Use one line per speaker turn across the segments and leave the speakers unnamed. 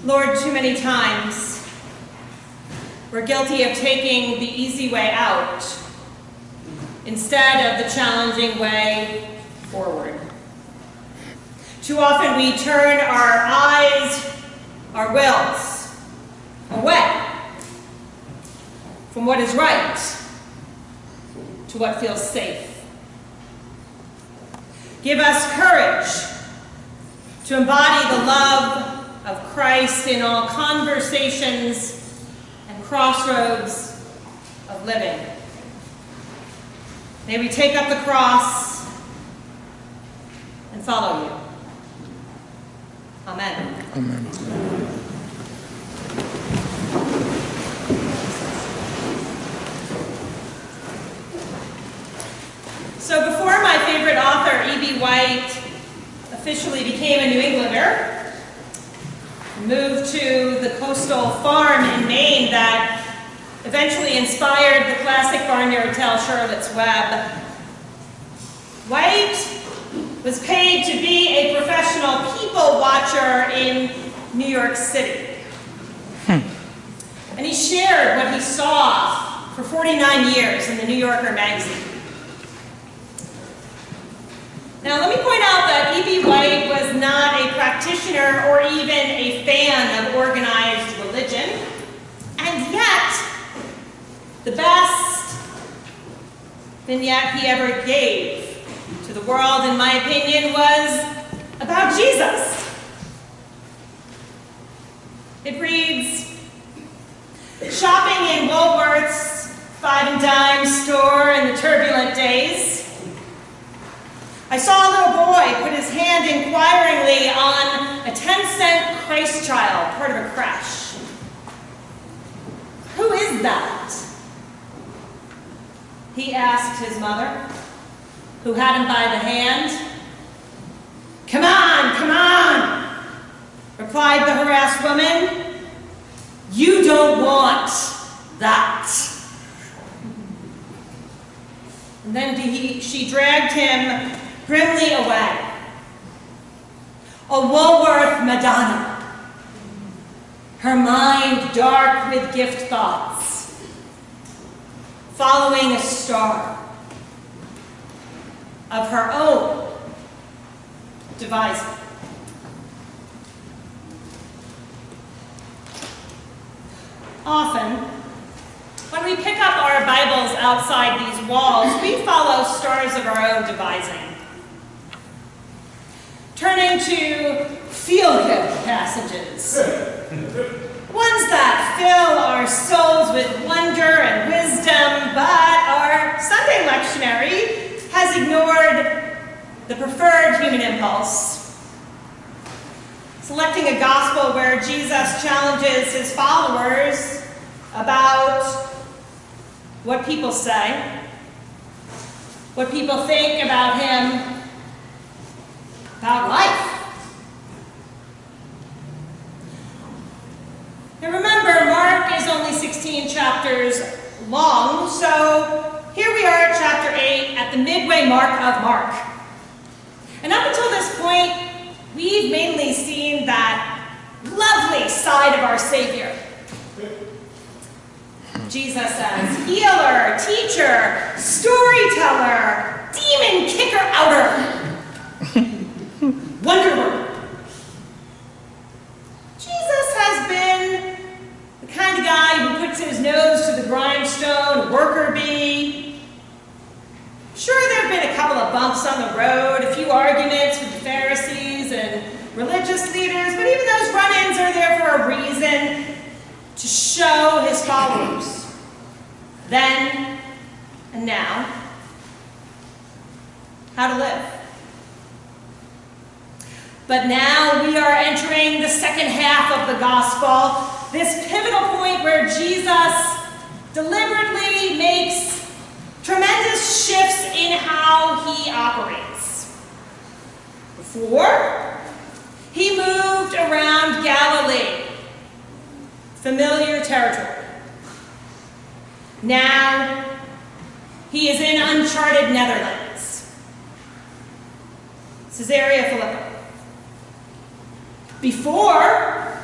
Lord, too many times we're guilty of taking the easy way out instead of the challenging way forward. Too often we turn our eyes, our wills, away from what is right to what feels safe. Give us courage to embody the love of Christ in all conversations and crossroads of living. May we take up the cross and follow you. Amen.
Amen.
So before my favorite author, E.B. White, officially became a New Englander, moved to the coastal farm in Maine that eventually inspired the classic barnyard tale Charlotte's Web, White was paid to be a professional people watcher in New York City. And he shared what he saw for 49 years in the New Yorker magazine. Now, let me point out that E.B. White was not a practitioner or even a fan of organized religion, and yet, the best vignette he ever gave to the world, in my opinion, was about Jesus. It reads, "Shopping in Woolworth's 5 and dime store in the turbulent days, I saw a little boy put his hand inquiringly on a 10-cent Christ child, part of a crash. Who is that? He asked his mother, who had him by the hand. Come on, replied the harassed woman. You don't want that. And then she dragged him grimly away. A Woolworth Madonna, her mind dark with gift thoughts, following a star of her own devising. Often, when we pick up our Bibles outside these walls, we follow stars of our own devising, turning to feel-good passages, ones that fill our souls with wonder and wisdom, but our Sunday lectionary has ignored the preferred human impulse, selecting a gospel where Jesus challenges his followers about what people say, what people think about him, about life. Now remember, Mark is only 16 chapters long, so here we are at chapter 8 at the midway mark of Mark. And up until this point, we've mainly seen that lovely side of our Savior. Jesus as healer, teacher, storyteller, demon kicker outer, wonder worker. Jesus has been the kind of guy who puts his nose to the grindstone, worker bee. Sure, there have been a couple of bumps on the road, a few arguments with the Pharisees and religious leaders, but even those run-ins are there for a reason, to show his followers, then and now, how to live. But now we are entering the second half of the gospel, this pivotal point where Jesus deliberately makes tremendous shifts in how he operates. Before, he moved around Galilee, familiar territory. Now, he is in uncharted Netherlands, Caesarea Philippi. Before,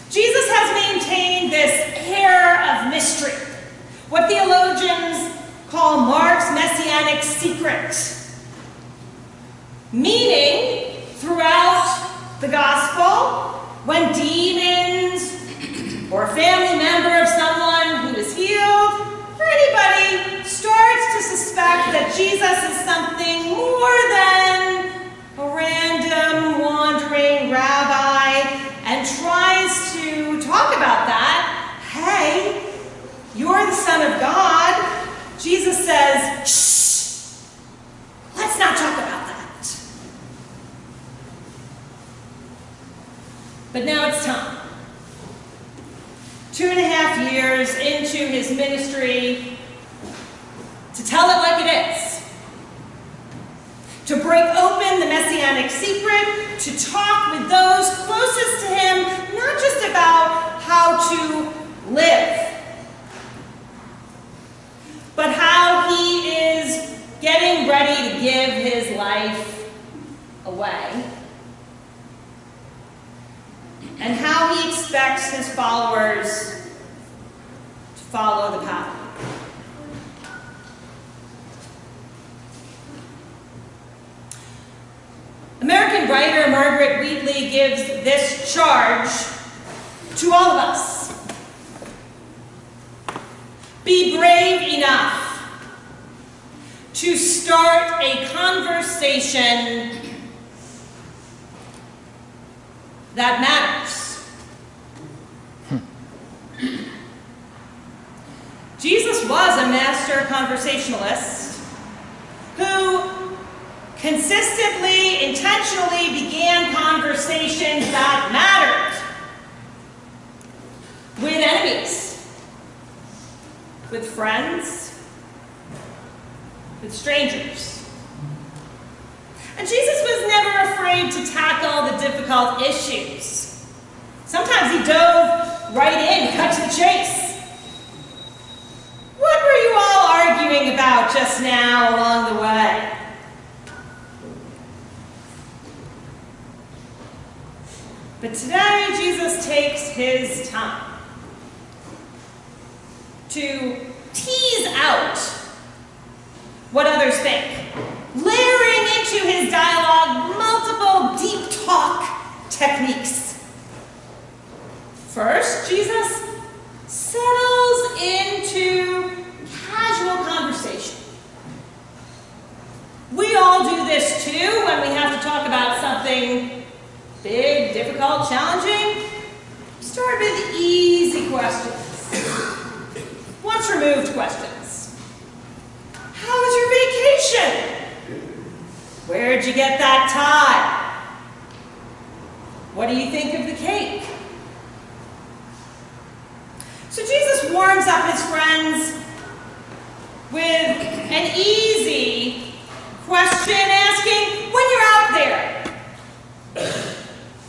Jesus has maintained this air of mystery, what theologians call Mark's messianic secret, meaning throughout the gospel, when demons or a family member of someone who is healed, or anybody starts to suspect that Jesus is something more than a random wandering rabbi and tries to talk about that, hey, you're the Son of God, Jesus says, shh, let's not talk about that. But now it's time. 2.5 years into his ministry, to tell it like it is, to break open the messianic secret, to talk with those closest to him, not just about how to live, but how he is getting ready to give his life away, and how he expects his followers to follow the path. American writer Margaret Wheatley gives this charge to all of us. Be brave enough to start a conversation that matters. Jesus was a master conversationalist who consistently, intentionally began conversations that mattered with enemies, with friends, with strangers. And Jesus was never afraid to tackle the difficult issues. Sometimes he dove right in, cut to the chase. What were you all arguing about just now along the way? But today, Jesus takes his time to tease out what others think, layering into his dialogue multiple deep talk techniques. First, Jesus settles into casual conversation. We all do this too when we have to talk about something big, difficult, challenging. Start with easy questions. Once removed questions. How was your vacation? Where'd you get that tie? What do you think of the cake? So Jesus warms up his friends with an easy question asking, when you're out there,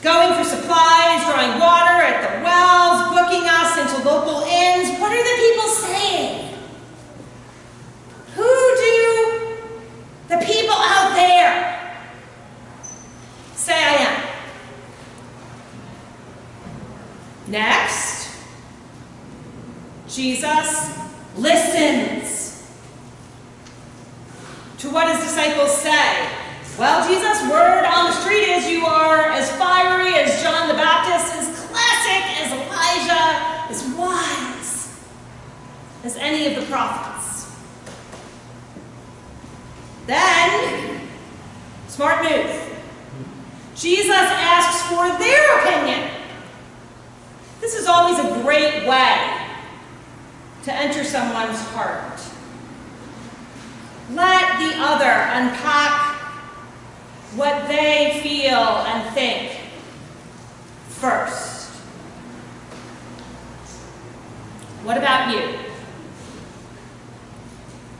going for supplies, drawing water at the wells, booking us into local inns, what are the people saying? Who do the people out there say I am? Next, Jesus listens to what his disciples say. Well, Jesus' word on the street is you are as fiery as John the Baptist, as classic as Elijah, as wise as any of the prophets. Then, smart move. Jesus asks for their opinion. This is always a great way to enter someone's heart. Let the other unpack what they feel and think first. What about you?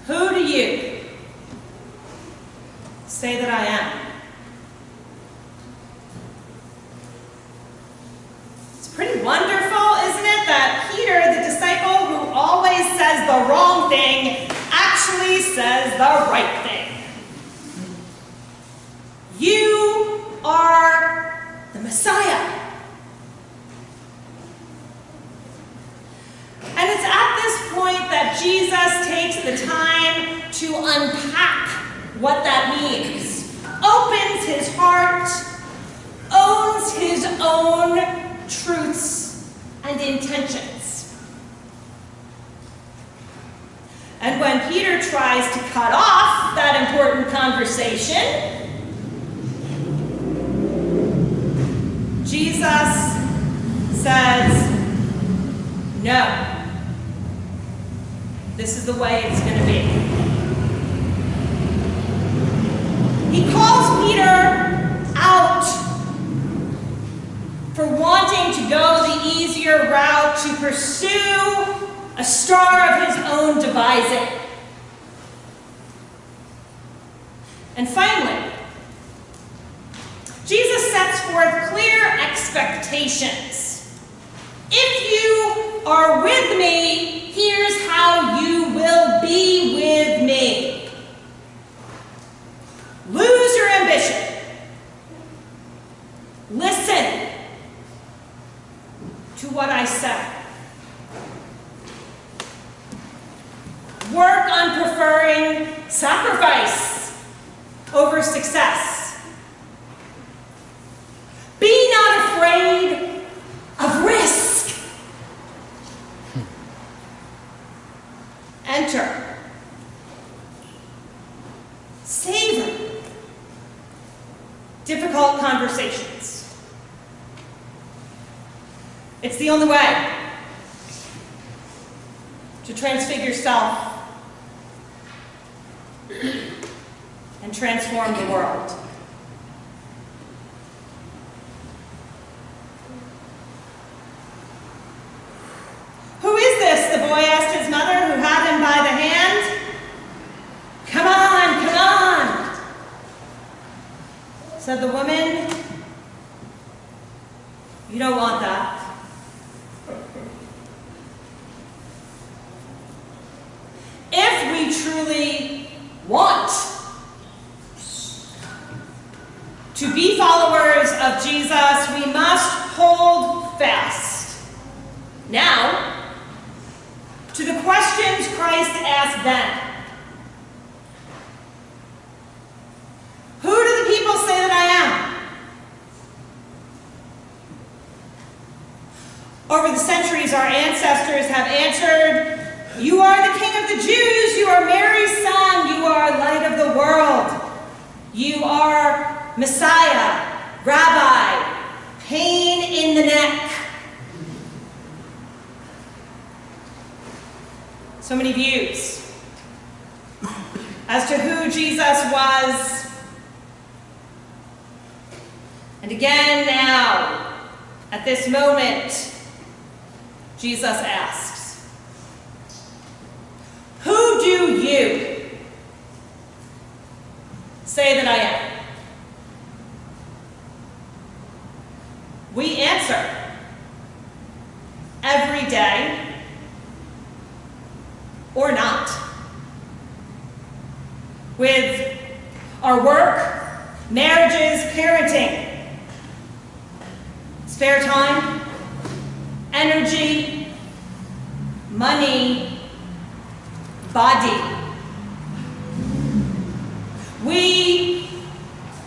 Who do you say that I am? It's pretty wonderful, isn't it, that Peter, the disciple who always says the wrong thing, actually says the right thing. You are the Messiah. the time to unpack what that means, opens his heart, owns his own truths and intentions. And when Peter tries to cut off that important conversation, Jesus says, no. This is the way it's going to be. He calls Peter out for wanting to go the easier route, to pursue a star of his own devising. And finally, Jesus sets forth clear expectations. If you are with me, here's how you will be with me. Lose your ambition. Listen to what I say. Work on preferring sacrifice over success. Be not afraid of risk. Enter. Savor difficult conversations. It's the only way to transfigure self and transform the world. Who is this? The boy asked his mother, who had him by the hand. Come on, come on, said the woman. You don't want that. If we truly want to be followers of Jesus, we must hold fast now to the questions Christ asked then. Who do the people say that I am? Over the centuries, our ancestors have answered, you are the King of the Jews, you are Mary's son, you are light of the world, you are Messiah, Rabbi, pain in the neck. So many views as to who Jesus was. And again now, at this moment, Jesus asks, who do you say that I am? We answer every day or not. With our work, marriages, parenting, spare time, energy, money, body. We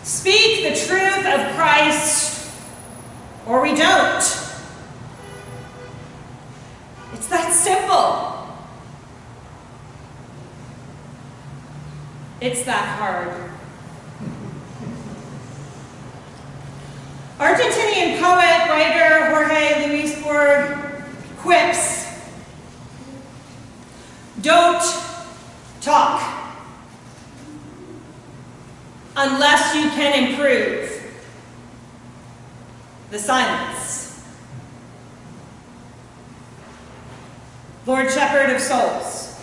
speak the truth of Christ, or we don't. It's that simple. It's that hard. Argentinian poet, writer Jorge Luis Borges quips, don't talk unless you can improve the silence. Lord Shepherd of souls,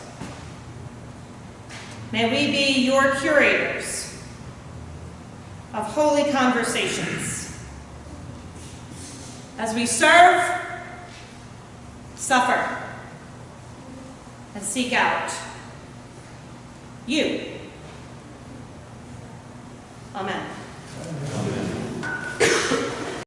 may we be your curators of holy conversations as we serve, suffer, and seek out you. Amen.